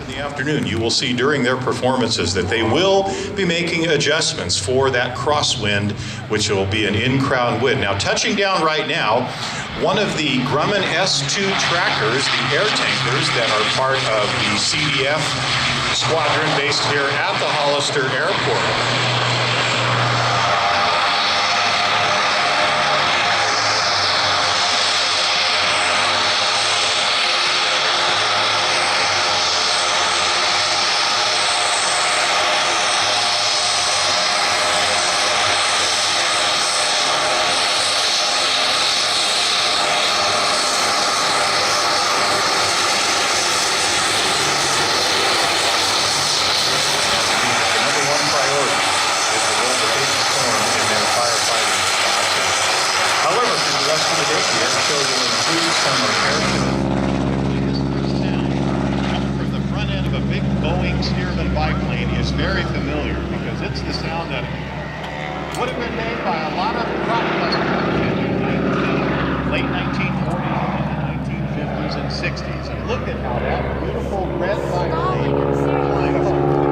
in the afternoon, you will see during their performances that they will be making adjustments for that crosswind, which will be an in-crown wind. Now, touching down right now, one of the Grumman S2 trackers, the air tankers that are part of the CDF squadron based here at the Hollister Airport. From the front end of a big Boeing Stearman biplane is very familiar because it's the sound that would have been made by a lot of prop customers in the late 1940s and 1950s and 60s. And look at how that beautiful red biplane flies over.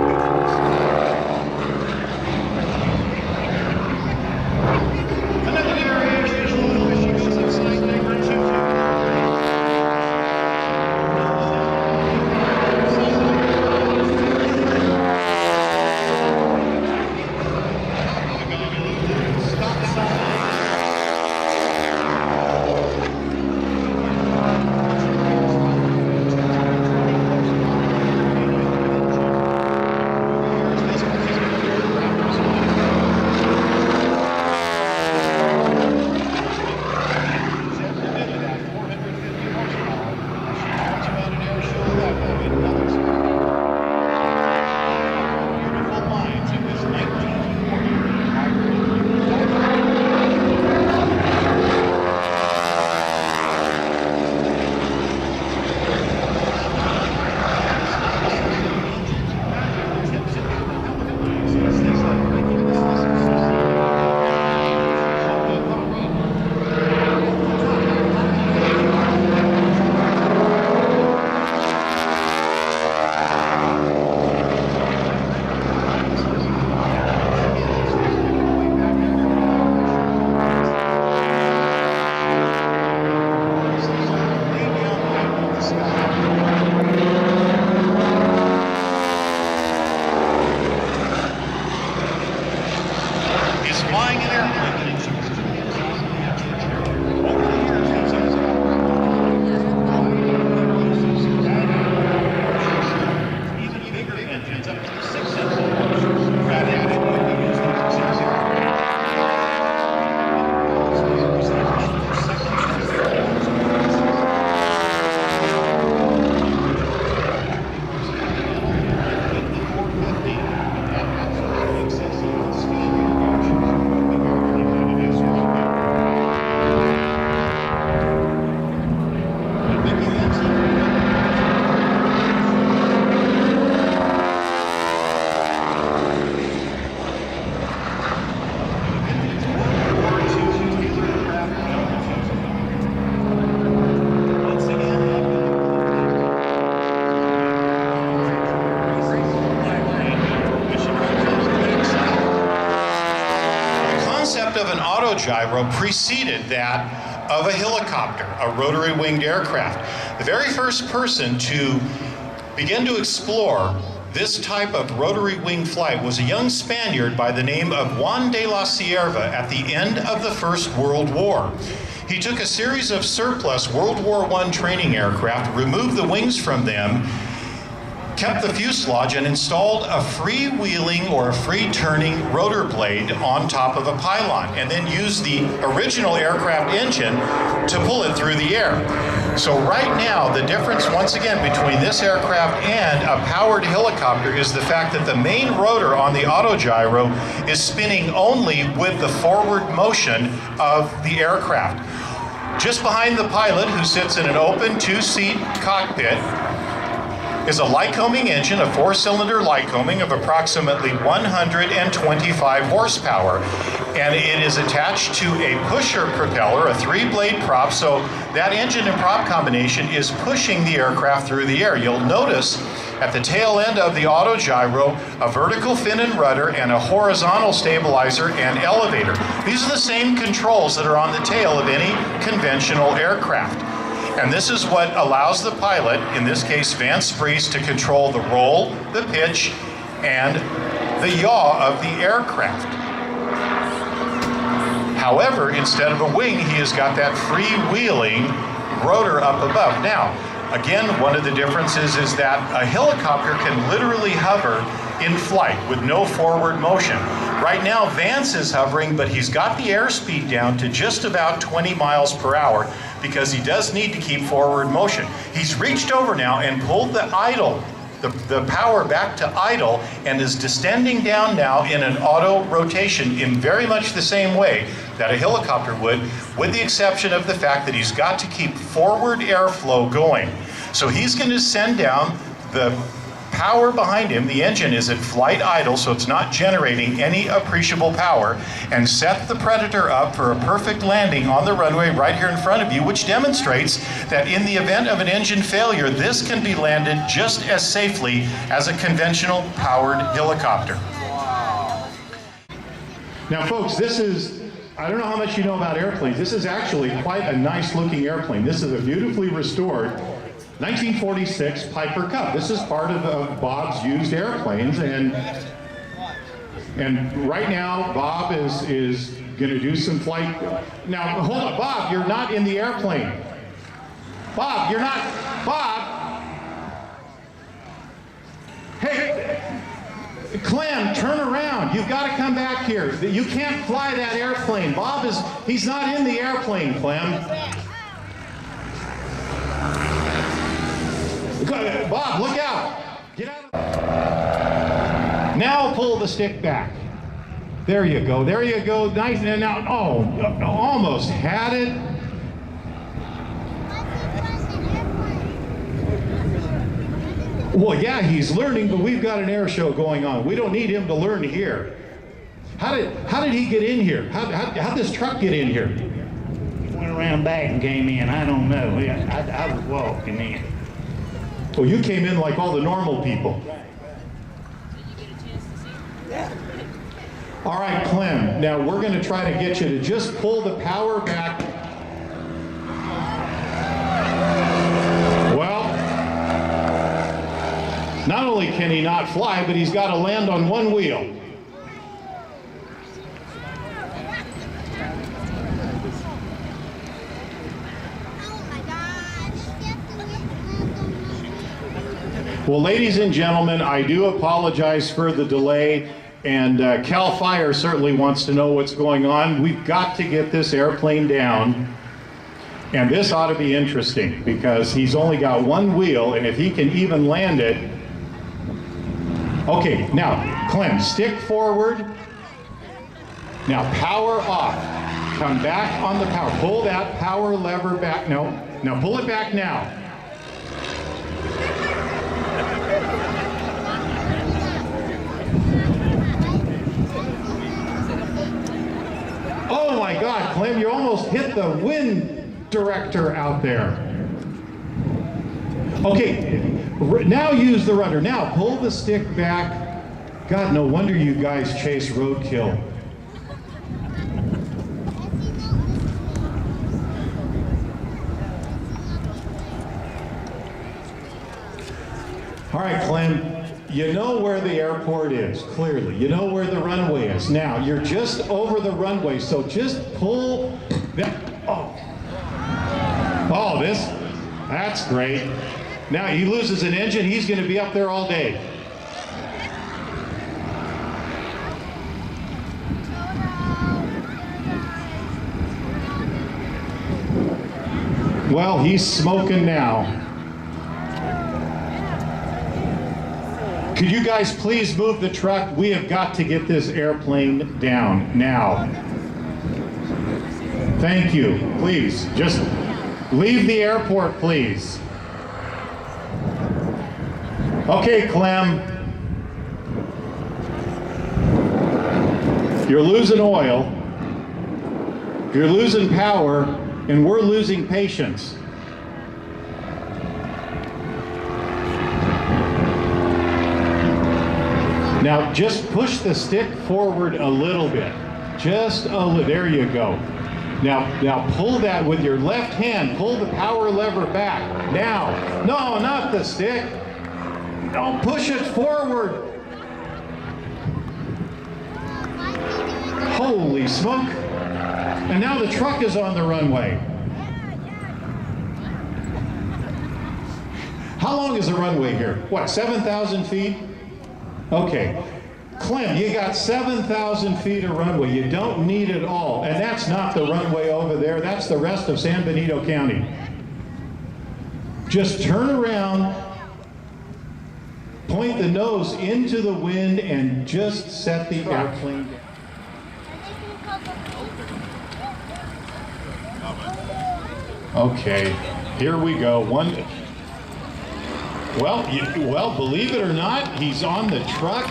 Of an autogyro preceded that of a helicopter, a rotary-winged aircraft. The very first person to begin to explore this type of rotary-wing flight was a young Spaniard by the name of Juan de la Cierva at the end of the First World War. He took a series of surplus World War I training aircraft, removed the wings from them, kept the fuselage, and installed a freewheeling or a free-turning rotor blade on top of a pylon, and then used the original aircraft engine to pull it through the air. So right now, the difference once again between this aircraft and a powered helicopter is the fact that the main rotor on the autogyro is spinning only with the forward motion of the aircraft. Just behind the pilot, who sits in an open two-seat cockpit, is a Lycoming engine, a 4-cylinder Lycoming of approximately 125 horsepower. And it is attached to a pusher propeller, a 3-blade prop, so that engine and prop combination is pushing the aircraft through the air. You'll notice at the tail end of the auto gyro, a vertical fin and rudder and a horizontal stabilizer and elevator. These are the same controls that are on the tail of any conventional aircraft. And this is what allows the pilot, in this case Vance Spreece, to control the roll, the pitch, and the yaw of the aircraft. However, instead of a wing, he has got that freewheeling rotor up above. Now, again, one of the differences is that a helicopter can literally hover in flight with no forward motion. Right now, Vance is hovering, but he's got the airspeed down to just about 20 miles per hour because he does need to keep forward motion. He's reached over now and pulled the idle, the power back to idle, and is descending down now in an auto rotation in very much the same way that a helicopter would, with the exception of the fact that he's got to keep forward airflow going. So he's going to send down the power behind him. The engine is at flight idle, so it's not generating any appreciable power, and set the Predator up for a perfect landing on the runway right here in front of you, which demonstrates that in the event of an engine failure, this can be landed just as safely as a conventional powered helicopter. Now folks, this is, I don't know how much you know about airplanes. This is actually quite a nice looking airplane. This is a beautifully restored 1946 Piper Cub. This is part of Bob's used airplanes, and right now Bob is going to do some flight. Now hold on, Bob, you're not in the airplane. Bob, you're not. Bob. Hey, Clem, turn around. You've got to come back here. You can't fly that airplane. He's not in the airplane, Clem. Bob, look out! Get out! Now pull the stick back. There you go. There you go. Nice. And now, oh, almost had it. Well, yeah, he's learning, but we've got an air show going on. We don't need him to learn here. How did he get in here? How'd this truck get in here? He went around back and came in. I don't know. I was walking in. Well, you came in like all the normal people. Did you get a chance to see him? Yeah. All right, Clem, now we're going to try to get you to just pull the power back. Well, not only can he not fly, but he's got to land on one wheel. Well, ladies and gentlemen, I do apologize for the delay, and CAL FIRE certainly wants to know what's going on. We've got to get this airplane down, and this ought to be interesting because he's only got one wheel, and if he can even land it. Okay, now, Clem, stick forward. Now, power off. Come back on the power. Pull that power lever back. No, now pull it back now. Oh my God, Clem, you almost hit the wind director out there. Okay, now use the rudder. Now pull the stick back. God, no wonder you guys chase roadkill. All right, Clem. You know where the airport is, clearly. You know where the runway is. Now, you're just over the runway, so just pull that. Oh, that's great. Now, he loses an engine, he's going to be up there all day. Well, he's smoking now. Could you guys please move the truck? We have got to get this airplane down now. Thank you. Please, just leave the airport, please. Okay, Clem. You're losing oil, you're losing power, and we're losing patience. Now just push the stick forward a little bit. Just a little, there you go. Now pull that with your left hand, pull the power lever back. Now, no, not the stick. Don't push it forward. Holy smoke. And now the truck is on the runway. How long is the runway here? What, 7,000 feet? Okay. Clem, you got 7,000 feet of runway. You don't need it all. And that's not the runway over there. That's the rest of San Benito County. Just turn around, point the nose into the wind, and just set the airplane down. Okay, here we go. Well, believe it or not, he's on the truck.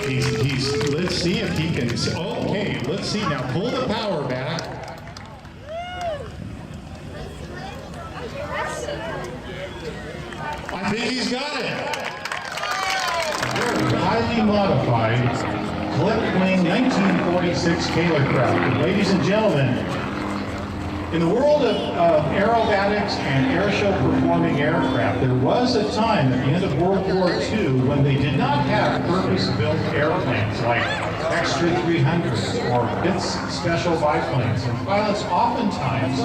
Let's see if he can, okay, let's see, now pull the power back. I think he's got it. Very highly modified clip-wing 1946 Taylor craft. Ladies and gentlemen, in the world of aerobatics and air show performing aircraft, there was a time at the end of World War II when they did not have purpose-built airplanes like Extra 300s or BITS special biplanes. And pilots oftentimes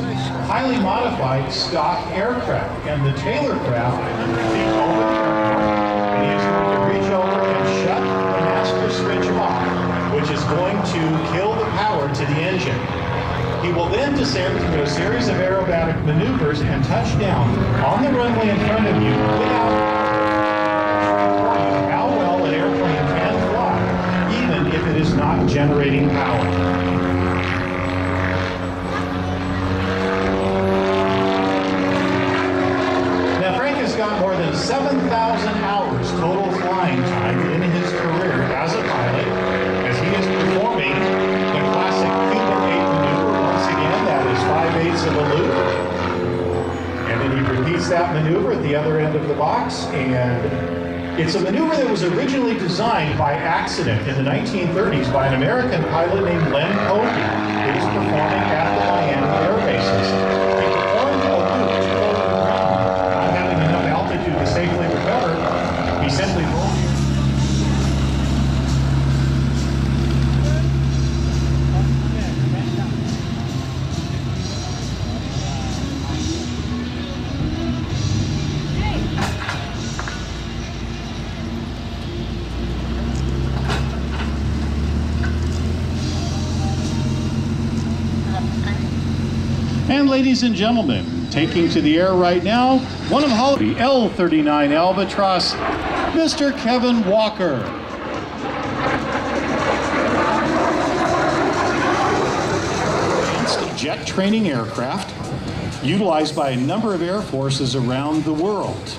highly modified stock aircraft. And the Taylor craft will be over the airport, and he is going to reach over and shut the master switch off, which is going to kill the power to the engine. He will then descend through a series of aerobatic maneuvers and touch down on the runway in front of you without how well an airplane can fly, even if it is not generating power. Now, Frank has got more than 7,000 hours total flying time in his career as a pilot, as he is performing the classic Cupid 8 maneuver. Once again, that is 5/8 of a loop. And then he repeats that maneuver at the other end of the box. And it's a maneuver that was originally designed by accident in the 1930s by an American pilot named Len Kobe, who was performing at the Miami Air Bases. He performed a loop to over the ground, not having enough altitude to safely recover. He simply rolled. And ladies and gentlemen, taking to the air right now, one of the L-39 Albatross, Mr. Kevin Walker. Advanced jet training aircraft utilized by a number of air forces around the world.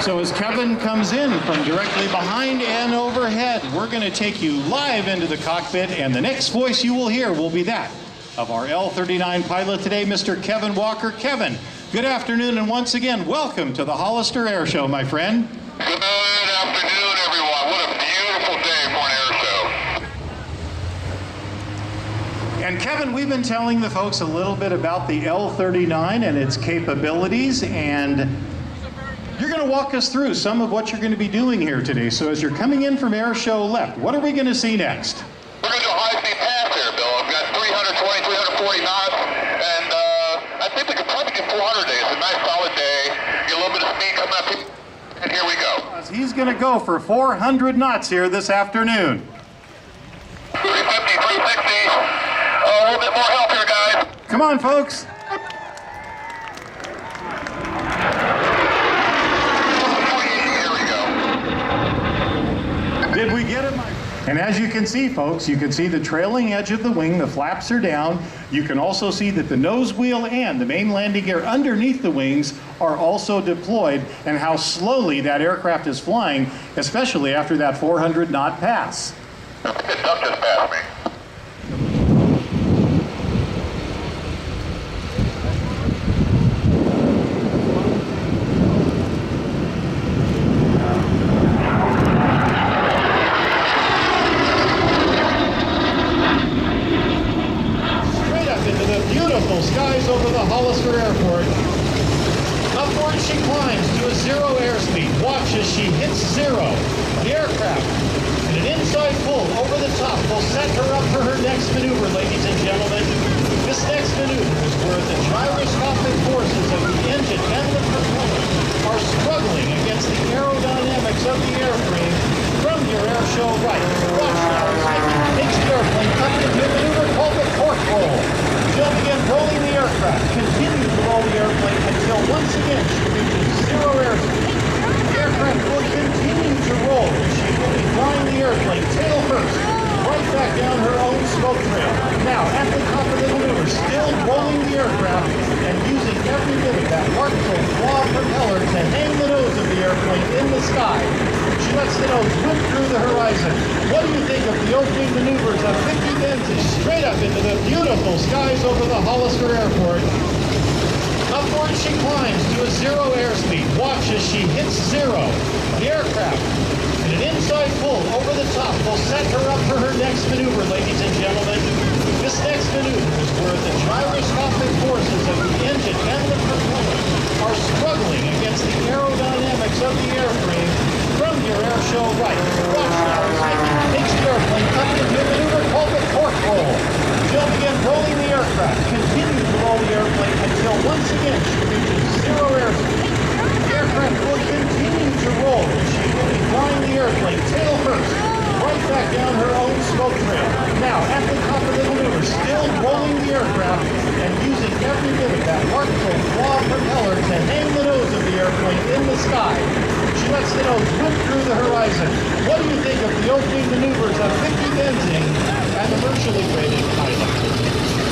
So as Kevin comes in from directly behind and overhead, we're going to take you live into the cockpit, and the next voice you will hear will be that of our L-39 pilot today, Mr. Kevin Walker. Kevin, good afternoon, and once again, welcome to the Hollister Air Show, my friend. Good afternoon, everyone. What a beautiful day for an air show. And Kevin, we've been telling the folks a little bit about the L-39 and its capabilities, and you're going to walk us through some of what you're going to be doing here today. So as you're coming in from Air Show Left, what are we going to see next? We're going to do a high-speed pass here, Bill. I've got 320, 340 knots, and I think we could probably get 400 days. It's a nice solid day. Get a little bit of speed coming up, and here we go. He's going to go for 400 knots here this afternoon. 350, 360. A little bit more help here, guys. Come on, folks. Did we get it? And as you can see, folks, you can see the trailing edge of the wing, the flaps are down. You can also see that the nose wheel and the main landing gear underneath the wings are also deployed, and how slowly that aircraft is flying, especially after that 400 knot pass. The duck just passed me. Skies over the Hollister Airport. Upward she climbs to a zero airspeed. Watch as she hits zero. The aircraft, in an inside pull over the top, will set her up for her next maneuver, ladies and gentlemen. This next maneuver is where the gyroscopic forces of the engine and the propeller are struggling against the aerodynamics of the airframe from your air show right. Watch now as Nikki takes the airplane up into a maneuver called the torque roll. She'll begin rolling the aircraft, continue to roll the airplane until once again she reaches zero airspeed. The aircraft will continue to roll. She will be flying the airplane tail first, right back down her own smoke trail. Now, at the top of the maneuver, still rolling the aircraft and using every bit of that artful claw propeller to hang the nose of the airplane in the sky. She lets the nose whip through the horizon. What do you think of the opening maneuvers of 50 Benzies straight up into the beautiful skies over the Hollister Airport? Upward she climbs to a zero airspeed. Watch as she hits zero. The aircraft, in an inside pull over the top, will set her up for her next maneuver, ladies and gentlemen. This next maneuver is where the gyroscopic forces of the engine and the propeller are struggling against the aerodynamics of the airframe from your air show right. Watch now as Nikki takes the airplane up into a maneuver called the torque roll. She'll begin rolling the aircraft, continue to roll the airplane until once again she reaches zero airspeed. The aircraft will continue to roll. She will be flying the airplane tail first, right back down her own smoke trail. Now, at the top of the maneuver, still rolling the aircraft and using every bit of that artful claw propeller to hang the nose of the airplane in the sky. She lets the nose whip through the horizon. What do you think of the opening maneuvers of Vicky Benzing, an commercially rated pilot?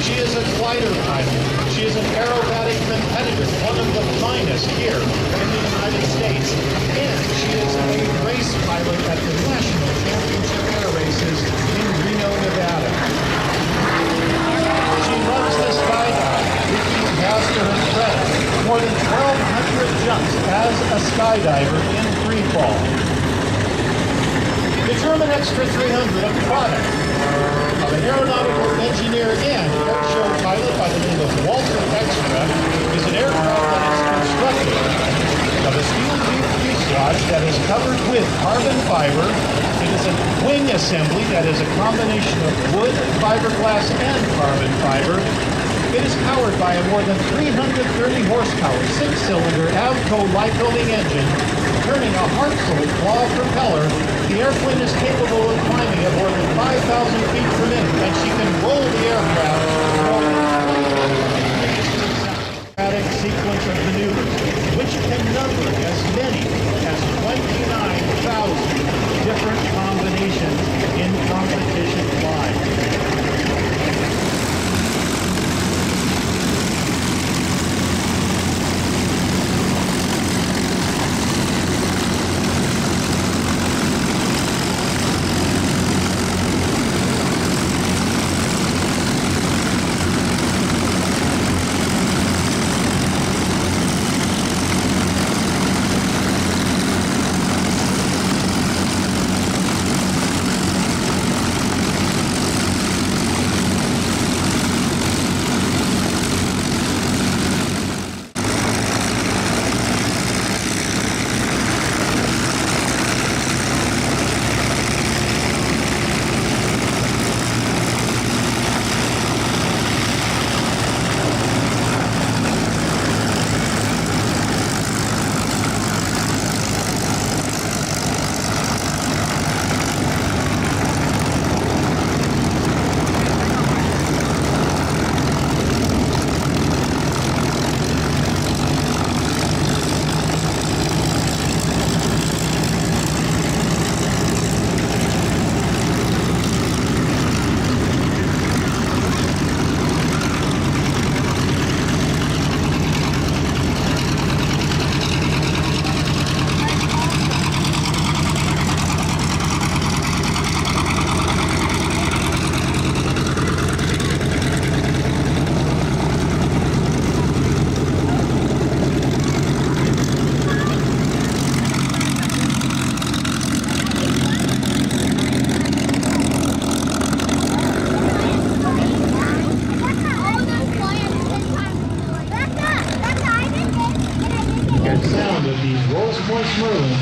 She is a glider pilot. She is an aerobatic competitor, one of the finest here in the United States. And she is a race pilot at the National Championship Air Races in Reno, Nevada. She loves the skydive. Vicky has to her credit more than 1,200 jumps as a skydiver in free fall. The German Extra 300, a product of an aeronautical engineer and air show pilot by the name of Walter Extra, is an aircraft that is constructed of a steel fuselage that is covered with carbon fiber. It is a wing assembly that is a combination of wood, fiberglass, and carbon fiber. It is powered by a more than 330 horsepower, 6-cylinder Avco light-building engine, turning a Hartzell claw propeller. The airplane is capable of climbing at more than 5,000 feet per minute, and she can roll the aircraft sequence of maneuvers, which can number as many as 29,000 different combinations in competition flying.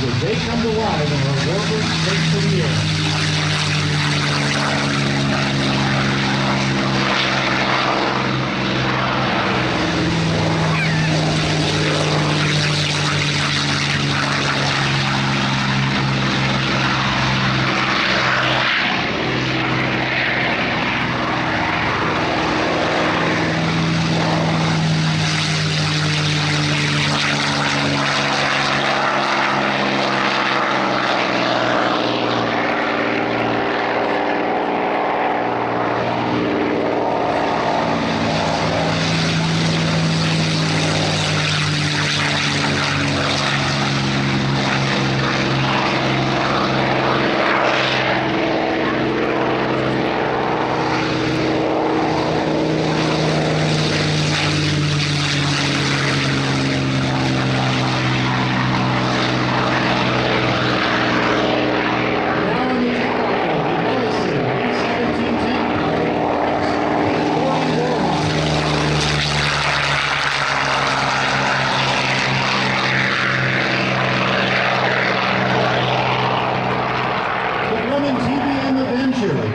as they come to life and our warbirds take to the air.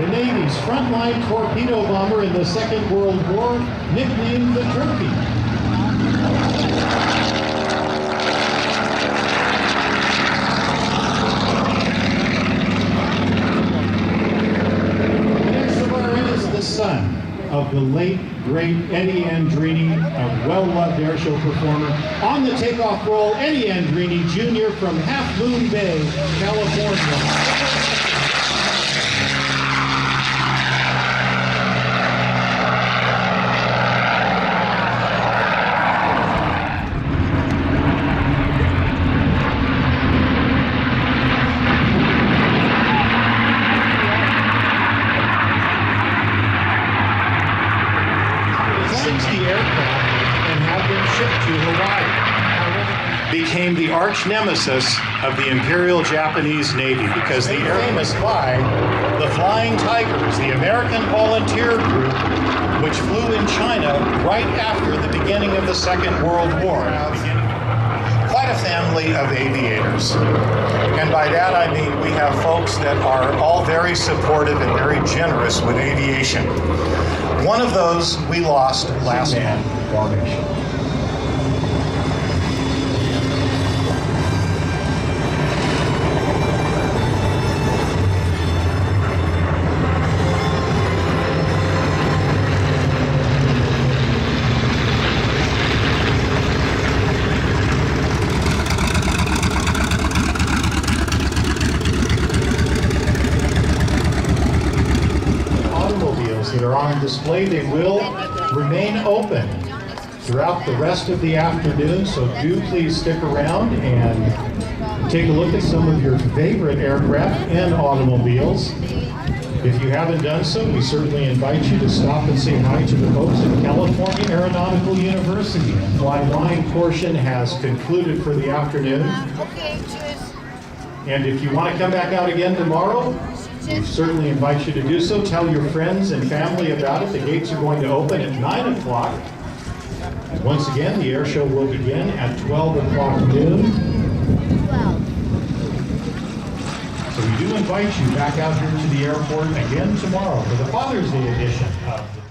The Navy's frontline torpedo bomber in the Second World War, nicknamed the Turkey. Next of our is the son of the late, great Eddie Andrini, a well-loved airshow performer. On the takeoff roll, Eddie Andrini Jr. from Half Moon Bay, California. Became the arch nemesis of the Imperial Japanese Navy because the famous by the Flying Tigers, the American volunteer group, which flew in China right after the beginning of the Second World War. Quite a family of aviators. And by that I mean we have folks that are all very supportive and very generous with aviation. One of those we lost last month. That are on display, they will remain open throughout the rest of the afternoon, so do please stick around and take a look at some of your favorite aircraft and automobiles. If you haven't done so, we certainly invite you to stop and say hi to the folks at California Aeronautical University. The flying portion has concluded for the afternoon. And if you want to come back out again tomorrow, we certainly invite you to do so. Tell your friends and family about it. The gates are going to open at 9 o'clock. And once again, the air show will begin at 12 o'clock noon. So we do invite you back out here to the airport again tomorrow for the Father's Day edition of the